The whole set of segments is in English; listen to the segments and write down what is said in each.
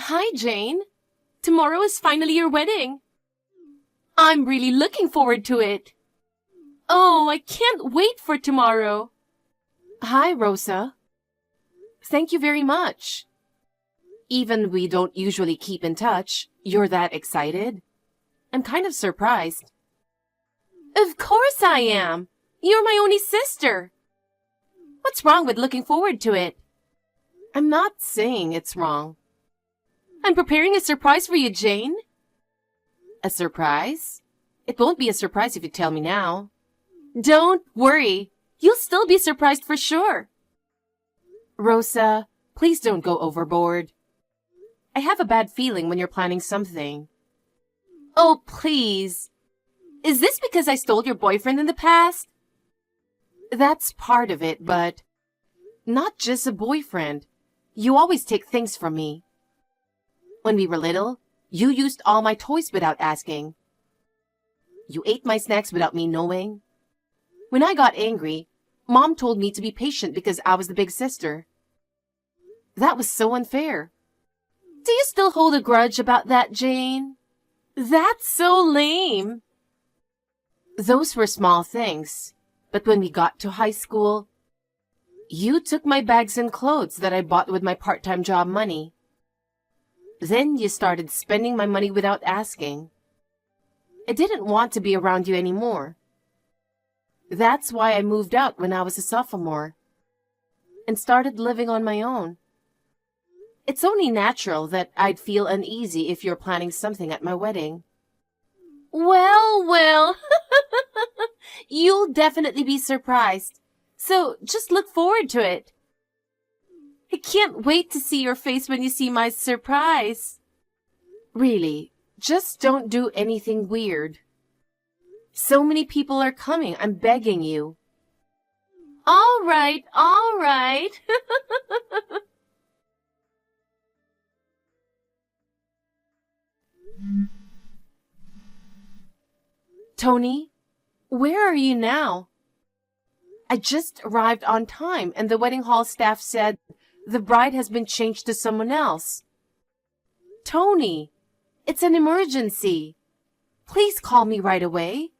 Hi, Jane. Tomorrow is finally your wedding. I'm really looking forward to it. Oh, I can't wait for tomorrow. Hi, Rosa. Thank you very much. Even we don't usually keep in touch, you're that excited? I'm kind of surprised. Of course I am. You're my only sister. What's wrong with looking forward to it? I'm not saying it's wrong. I'm preparing a surprise for you, Jane. A surprise? It won't be a surprise if you tell me now. Don't worry. You'll still be surprised for sure. Rosa, please don't go overboard. I have a bad feeling when you're planning something. Oh, please. Is this because I stole your boyfriend in the past? That's part of it, but not just a boyfriend. You always take things from me. When we were little, you used all my toys without asking. You ate my snacks without me knowing. When I got angry, Mom told me to be patient because I was the big sister. That was so unfair. Do you still hold a grudge about that, Jane? That's so lame. Those were small things, but when we got to high school, you took my bags and clothes that I bought with my part-time job money. Then you started spending my money without asking. I didn't want to be around you anymore. That's why I moved out when I was a sophomore and started living on my own. It's only natural that I'd feel uneasy if you're planning something at my wedding. Well, you'll definitely be surprised. So just look forward to it. I can't wait to see your face when you see my surprise. Really, just don't do anything weird. So many people are coming, I'm begging you. All right. Tony, where are you now? I just arrived on time and the wedding hall staff said the bride has been changed to someone else. Tony, it's an emergency. Please call me right away.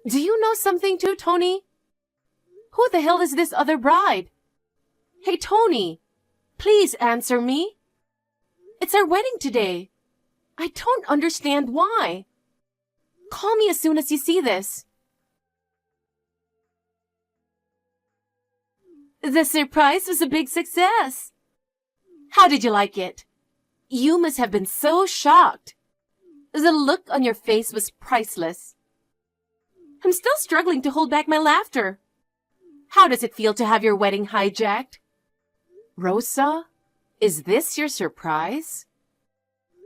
Do you know something too, Tony? Who the hell is this other bride? Hey, Tony, please answer me. It's our wedding today. I don't understand why. Call me as soon as you see this. The surprise was a big success. How did you like it? You must have been so shocked. The look on your face was priceless. I'm still struggling to hold back my laughter. How does it feel to have your wedding hijacked? Rosa, is this your surprise?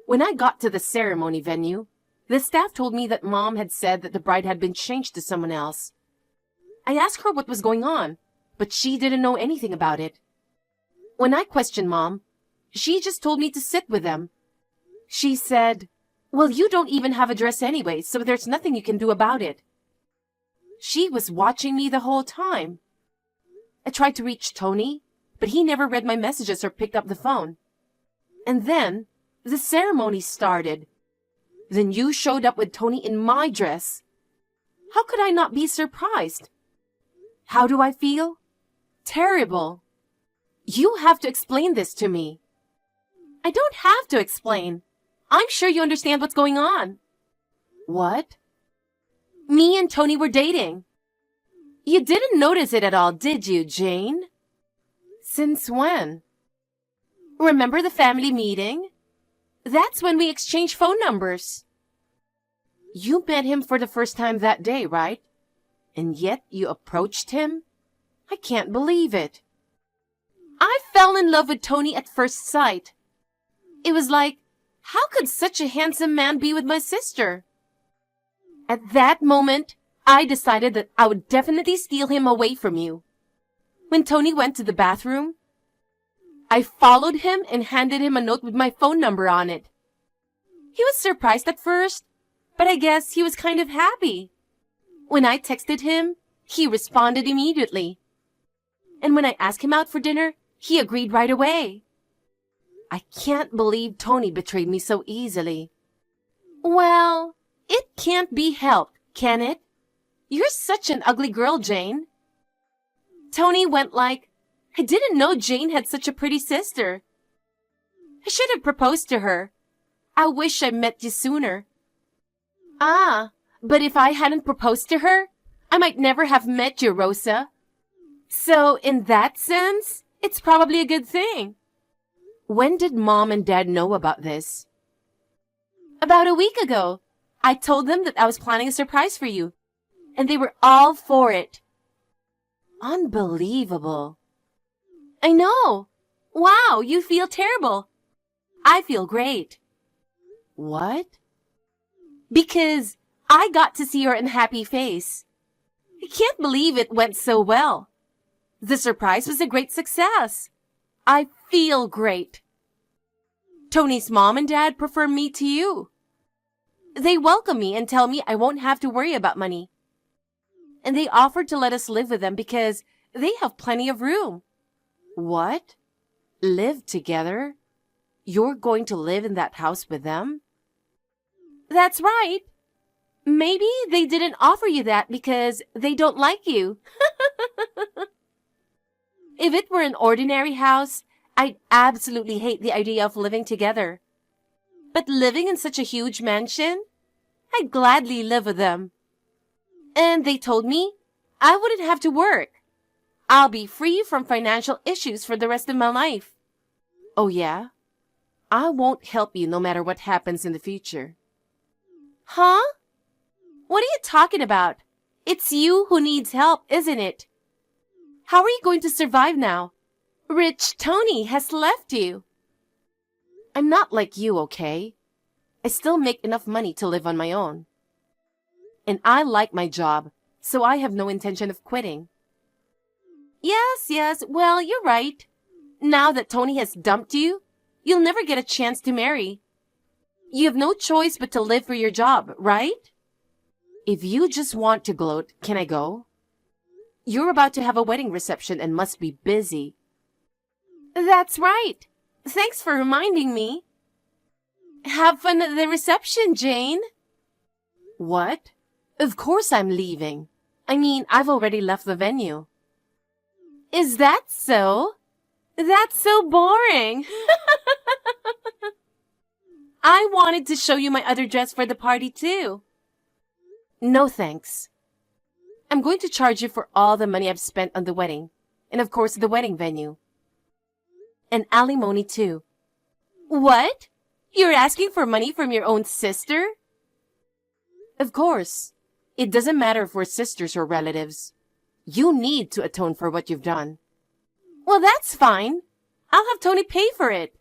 When I got to the ceremony venue, the staff told me that Mom had said that the bride had been changed to someone else. I asked her what was going on, but she didn't know anything about it. When I questioned Mom, she just told me to sit with them. She said, well, you don't even have a dress anyway, so there's nothing you can do about it. She was watching me the whole time. I tried to reach Tony, but he never read my messages or picked up the phone. And then the ceremony started. Then you showed up with Tony in my dress. How could I not be surprised? How do I feel? Terrible. You have to explain this to me. I don't have to explain. I'm sure you understand what's going on. What? Me and Tony were dating. You didn't notice it at all, did you, Jane? Since when? Remember the family meeting? That's when we exchanged phone numbers. You met him for the first time that day, right? And yet you approached him? I can't believe it. I fell in love with Tony at first sight. It was like, how could such a handsome man be with my sister? At that moment, I decided that I would definitely steal him away from you. When Tony went to the bathroom, I followed him and handed him a note with my phone number on it. He was surprised at first, but I guess he was kind of happy. When I texted him, He responded immediately. And when I asked him out for dinner, he agreed right away. I can't believe Tony betrayed me so easily. Well, it can't be helped, can it? You're such an ugly girl, Jane. Tony went like, I didn't know Jane had such a pretty sister. I should have proposed to her. I wish I met you sooner. Ah, but if I hadn't proposed to her, I might never have met you, Rosa. So in that sense, it's probably a good thing. When did Mom and Dad know about this? About a week ago. I told them that I was planning a surprise for you, and they were all for it. Unbelievable. I know. Wow, you feel terrible. I feel great. What? Because I got to see your unhappy face. I can't believe it went so well. The surprise was a great success. I feel great. Tony's mom and dad prefer me to you. They welcome me and tell me I won't have to worry about money. And they offered to let us live with them because they have plenty of room. What? Live together? You're going to live in that house with them? That's right. Maybe they didn't offer you that because they don't like you. If it were an ordinary house, I'd absolutely hate the idea of living together. But living in such a huge mansion, I'd gladly live with them. And they told me I wouldn't have to work. I'll be free from financial issues for the rest of my life. Oh yeah? I won't help you no matter what happens in the future. Huh? What are you talking about? It's you who needs help, isn't it? How are you going to survive now? Rich Tony has left you. I'm not like you, okay? I still make enough money to live on my own. And I like my job, so I have no intention of quitting. Yes, well, you're right. Now that Tony has dumped you, you'll never get a chance to marry. You have no choice but to live for your job, right? If you just want to gloat, can I go? You're about to have a wedding reception and must be busy. That's right. Thanks for reminding me. Have fun at the reception, Jane. What? Of course I'm leaving. I mean, I've already left the venue. Is that so? That's so boring. I wanted to show you my other dress for the party too. No thanks. I'm going to charge you for all the money I've spent on the wedding, and of course the wedding venue. And alimony too. What? You're asking for money from your own sister? Of course. It doesn't matter if we're sisters or relatives. You need to atone for what you've done. Well, that's fine. I'll have Tony pay for it.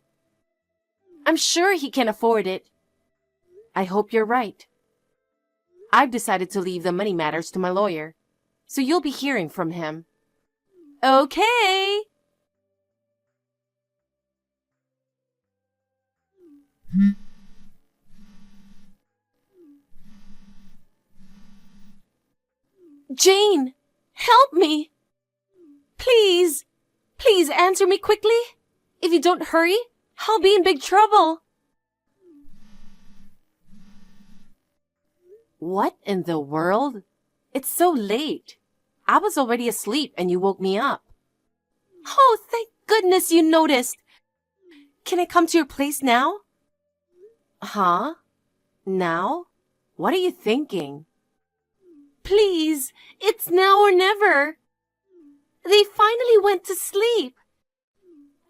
I'm sure he can afford it. I hope you're right. I've decided to leave the money matters to my lawyer, so you'll be hearing from him. Okay. Jane, help me. Please answer me quickly. If you don't hurry, I'll be in big trouble. What in the world? It's so late. I was already asleep and you woke me up. Oh, thank goodness you noticed. Can I come to your place now? Huh? Now? What are you thinking? Please, it's now or never. They finally went to sleep.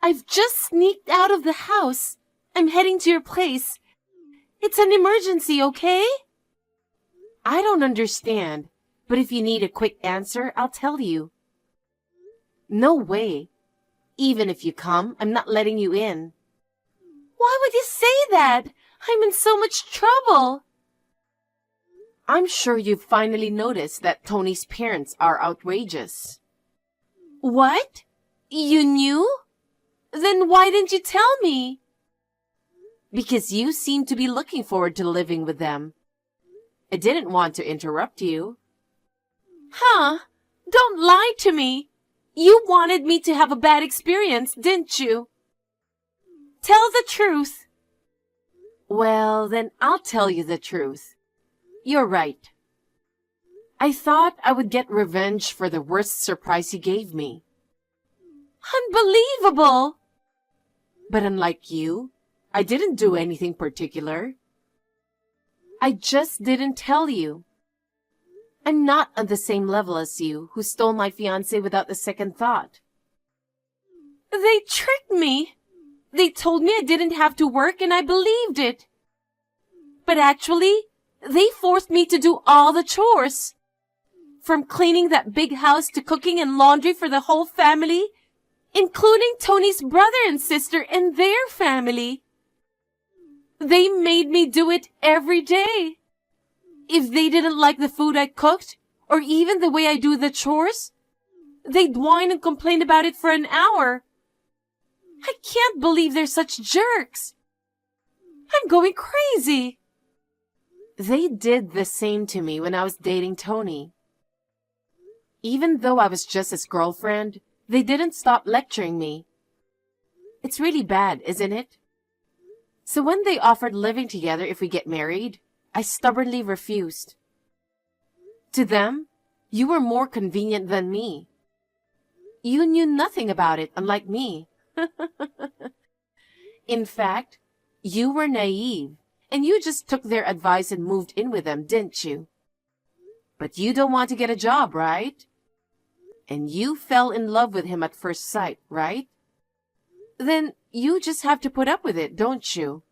I've just sneaked out of the house. I'm heading to your place. It's an emergency, okay? I don't understand, but if you need a quick answer, I'll tell you. No way. Even if you come, I'm not letting you in. Why would you say that? I'm in so much trouble. I'm sure you've finally noticed that Tony's parents are outrageous. What? You knew? Then why didn't you tell me? Because you seem to be looking forward to living with them. I didn't want to interrupt you. Huh? Don't lie to me. You wanted me to have a bad experience, didn't you? Tell the truth. Well, then I'll tell you the truth. You're right. I thought I would get revenge for the worst surprise he gave me. Unbelievable! But unlike you, I didn't do anything particular. I just didn't tell you. I'm not on the same level as you, who stole my fiancé without a second thought. They tricked me. They told me I didn't have to work and I believed it. But actually, they forced me to do all the chores. From cleaning that big house to cooking and laundry for the whole family, including Tony's brother and sister and their family. They made me do it every day. If they didn't like the food I cooked, or even the way I do the chores, they'd whine and complain about it for an hour. I can't believe they're such jerks. I'm going crazy. They did the same to me when I was dating Tony. Even though I was just his girlfriend, they didn't stop lecturing me. It's really bad, isn't it? So when they offered living together if we get married, I stubbornly refused. To them, you were more convenient than me. You knew nothing about it, unlike me. In fact, you were naive, and you just took their advice and moved in with them, didn't you? But you don't want to get a job, right? And you fell in love with him at first sight, right? Then you just have to put up with it, don't you?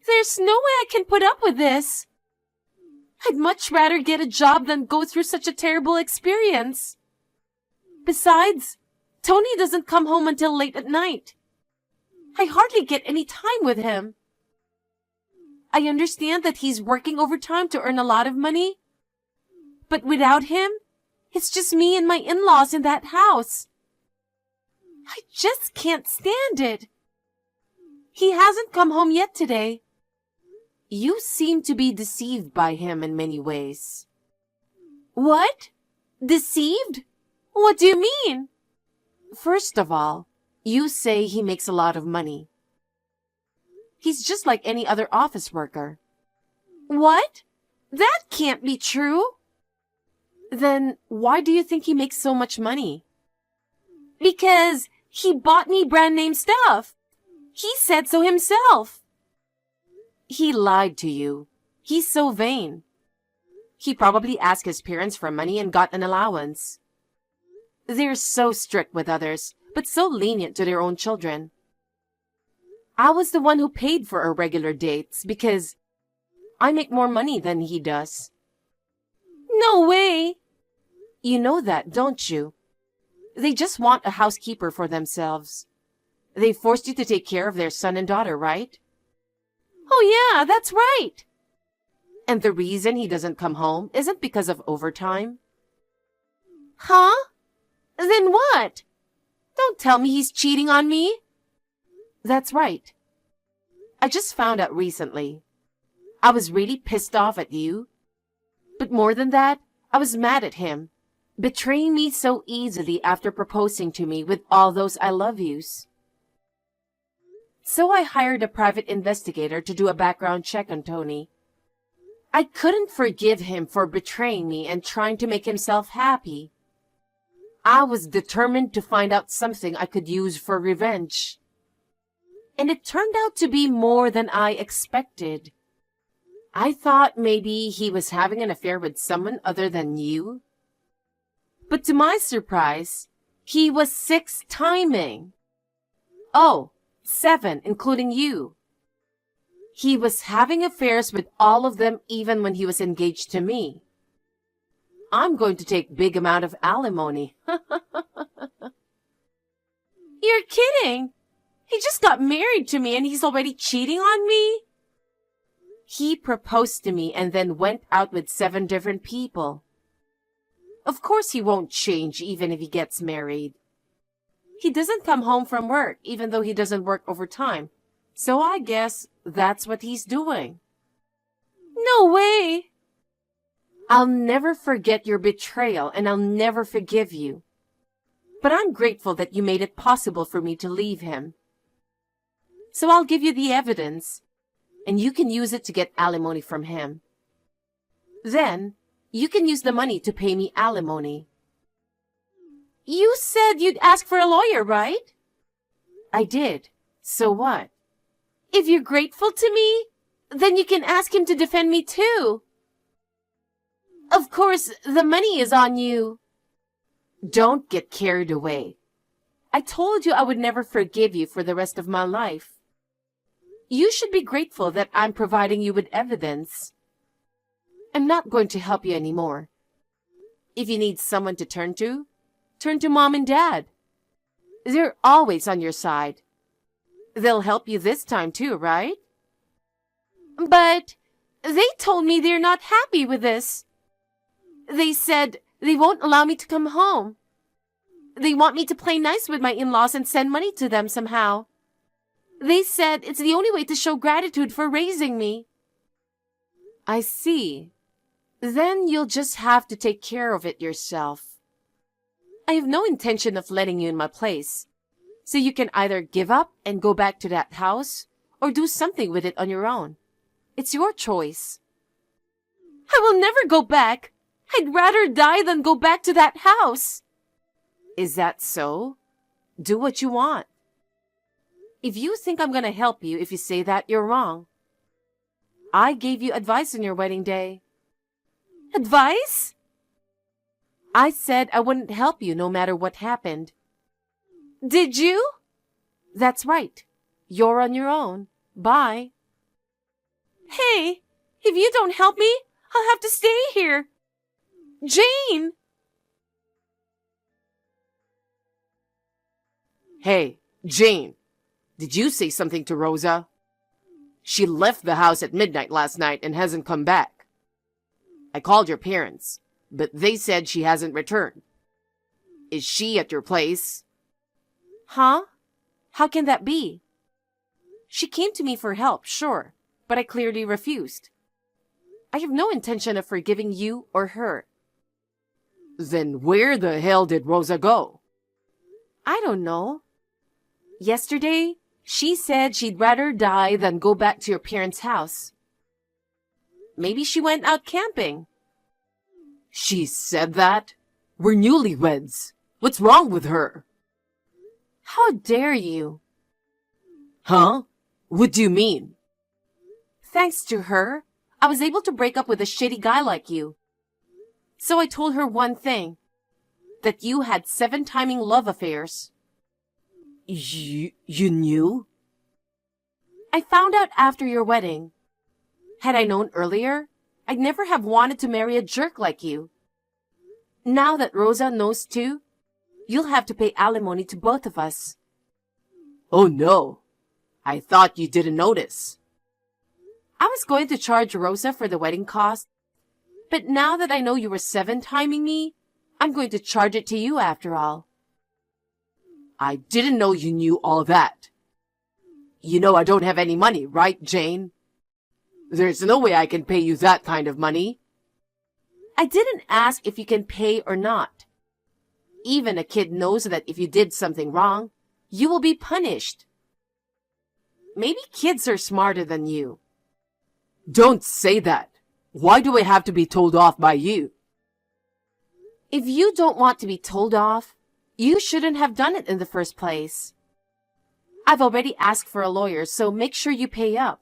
There's no way I can put up with this. I'd much rather get a job than go through such a terrible experience. Besides, Tony doesn't come home until late at night. I hardly get any time with him. I understand that he's working overtime to earn a lot of money. But without him, it's just me and my in-laws in that house. I just can't stand it. He hasn't come home yet today. You seem to be deceived by him in many ways. What? Deceived? What do you mean? First of all, you say he makes a lot of money. He's just like any other office worker. What? That can't be true. Then why do you think he makes so much money? Because he bought me brand name stuff. He said so himself. He lied to you. He's so vain. He probably asked his parents for money and got an allowance. They're so strict with others, but so lenient to their own children. I was the one who paid for our regular dates because I make more money than he does. No way! You know that, don't you? They just want a housekeeper for themselves. They forced you to take care of their son and daughter, right? Oh yeah, that's right. And the reason he doesn't come home isn't because of overtime? Huh? Then what? Don't tell me he's cheating on me. That's right. I just found out recently. I was really pissed off at you. But more than that, I was mad at him, betraying me so easily after proposing to me with all those I love yous. So I hired a private investigator to do a background check on Tony. I couldn't forgive him for betraying me and trying to make himself happy. I was determined to find out something I could use for revenge. And it turned out to be more than I expected. I thought maybe he was having an affair with someone other than you. But to my surprise, he was 6-timing. Oh, 7, including you. He was having affairs with all of them even when he was engaged to me. I'm going to take big amount of alimony. You're kidding. He just got married to me and he's already cheating on me? He proposed to me and then went out with 7 different people. Of course he won't change even if he gets married. He doesn't come home from work even though he doesn't work overtime. So I guess that's what he's doing. No way. I'll never forget your betrayal and I'll never forgive you. But I'm grateful that you made it possible for me to leave him. So I'll give you the evidence, and you can use it to get alimony from him. Then, you can use the money to pay me alimony. You said you'd ask for a lawyer, right? I did. So what? If you're grateful to me, then you can ask him to defend me too. Of course, the money is on you. Don't get carried away. I told you I would never forgive you for the rest of my life. You should be grateful that I'm providing you with evidence. I'm not going to help you anymore. If you need someone to turn to Mom and Dad. They're always on your side. They'll help you this time too, right? But they told me they're not happy with this. They said they won't allow me to come home. They want me to play nice with my in-laws and send money to them somehow. They said it's the only way to show gratitude for raising me. I see. Then you'll just have to take care of it yourself. I have no intention of letting you in my place, so you can either give up and go back to that house or do something with it on your own. It's your choice. I will never go back. I'd rather die than go back to that house. Is that so? Do what you want. If you think I'm going to help you if you say that, you're wrong. I gave you advice on your wedding day. Advice? I said I wouldn't help you no matter what happened. Did you? That's right. You're on your own. Bye. Hey, if you don't help me, I'll have to stay here. Jane! Hey, Jane, did you say something to Rosa? She left the house at midnight last night and hasn't come back. I called your parents, but they said she hasn't returned. Is she at your place? Huh? How can that be? She came to me for help, sure, but I clearly refused. I have no intention of forgiving you or her. Then where the hell did Rosa go? I don't know. Yesterday, she said she'd rather die than go back to your parents' house. Maybe she went out camping. She said that? We're newlyweds. What's wrong with her? How dare you? Huh? What do you mean? Thanks to her, I was able to break up with a shitty guy like you. So I told her one thing, that you had 7-timing love affairs. You knew? I found out after your wedding. Had I known earlier, I'd never have wanted to marry a jerk like you. Now that Rosa knows too, you'll have to pay alimony to both of us. Oh no, I thought you didn't notice. I was going to charge Rosa for the wedding cost, but now that I know you were 7-timing me, I'm going to charge it to you after all. I didn't know you knew all that. You know I don't have any money, right, Jane? There's no way I can pay you that kind of money. I didn't ask if you can pay or not. Even a kid knows that if you did something wrong, you will be punished. Maybe kids are smarter than you. Don't say that. Why do I have to be told off by you? If you don't want to be told off, you shouldn't have done it in the first place. I've already asked for a lawyer, so make sure you pay up.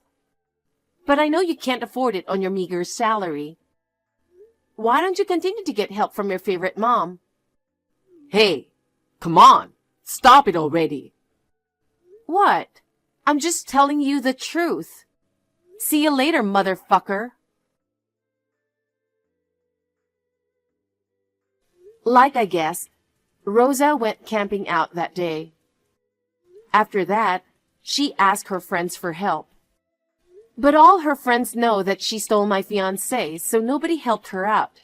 But I know you can't afford it on your meager salary. Why don't you continue to get help from your favorite mom? Hey, come on. Stop it already. What? I'm just telling you the truth. See you later, motherfucker. Like I guessed, Rosa went camping out that day. After that, she asked her friends for help. But all her friends know that she stole my fiancé, so nobody helped her out.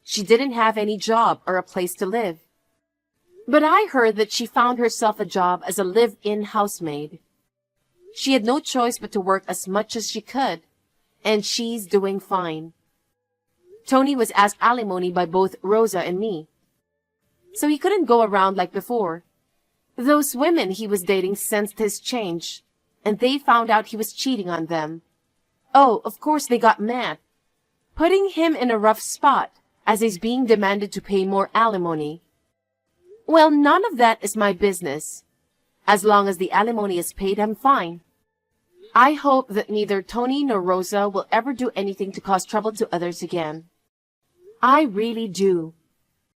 She didn't have any job or a place to live. But I heard that she found herself a job as a live-in housemaid. She had no choice but to work as much as she could, and she's doing fine. Tony was asked alimony by both Rosa and me. So he couldn't go around like before. Those women he was dating sensed his change, and they found out he was cheating on them. Oh, of course they got mad, putting him in a rough spot as he's being demanded to pay more alimony. Well, none of that is my business. As long as the alimony is paid, I'm fine. I hope that neither Tony nor Rosa will ever do anything to cause trouble to others again. I really do.